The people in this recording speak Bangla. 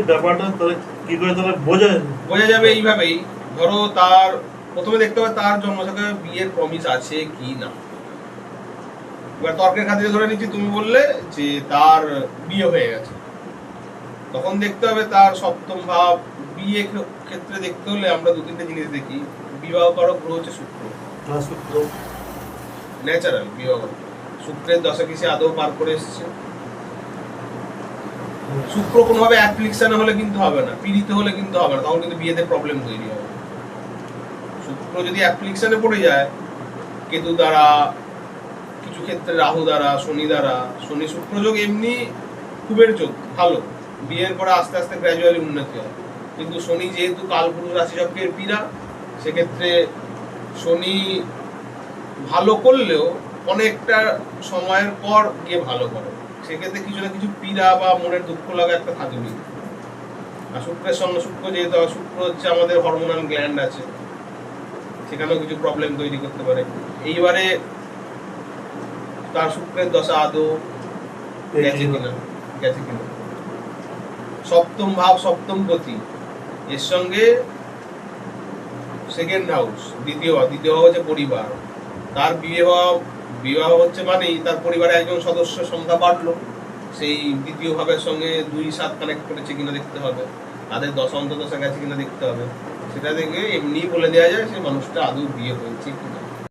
ব্যাপারটা তাহলে কি করে তাহলে বোঝা যাবে এইভাবেই। ধরো তার প্রথমে দেখতে হবে তার জন্মছকে বিয়ের প্রমিস আছে কি না। এবার তর্কের খাতিরে ধরে নিচ্ছি তুমি বললে যে তার বিয়ে হয়ে গেছে, তখন দেখতে হবে তার সপ্তম ভাব। বিয়ে ক্ষেত্রে দেখতে হলে আমরা দু তিনটে জিনিস দেখি। বিবাহ কারক গ্রহ হচ্ছে শুক্র, ন্যাচারাল বিবাহ। শুক্রের দশা কি সে আদৌ পার করে এসছে? শুক্র কোনোভাবে অ্যাপ্লিকেশন হলে কিন্তু হবে না, পীড়িত হলে কিন্তু হবে না, তখন কিন্তু বিয়েতে প্রবলেম তৈরি হবে। শুক্র যদি অ্যাপ্লিকেশনে পড়ে যায় কেতু দ্বারা, কিছু ক্ষেত্রে রাহু দ্বারা, শনি দ্বারা, শনি শুক্র যোগ এমনি খুবের যোগ ভালো, বিয়ের পরে আস্তে আস্তে গ্র্যাজুয়ালি উন্নতি হয়। কিন্তু শনি যেহেতু কালপুরুষ রাশিচক্রের পীড়া, সেক্ষেত্রে শনি ভালো করলেও অনেকটা সময়ের পর গিয়ে ভালো করে, সেক্ষেত্রে কিছু না কিছু পীড়া বা মনের দুঃখ লাগা একটা থাকবেই। আর শুক্রের সঙ্গে শুক্র যেহেতু, শুক্র হচ্ছে আমাদের হরমোনাল গ্ল্যান্ড আছে, সেখানেও কিছু প্রবলেম তৈরি করতে পারে। এইবারে তার শুক্রের দশা আদৌ গেছে কিনা। সপ্তম ভাব, সপ্তম পতি, এর সঙ্গে সেকেন্ড হাউস, দ্বিতীয় ভাব হচ্ছে পরিবার। তার বিবাহ হচ্ছে মানেই তার পরিবারে একজন সদস্য সংখ্যা বাড়লো, সেই দ্বিতীয় ভাবের সঙ্গে 2-7 কানেক্ট করেছে কিনা দেখতে হবে, তাদের দশা অন্তর্দশা গেছে কিনা দেখতে হবে। সেটা দেখে এমনি বলে দেওয়া যায় সে মানুষটা আদৌ বিয়ে হয়েছে কিনা।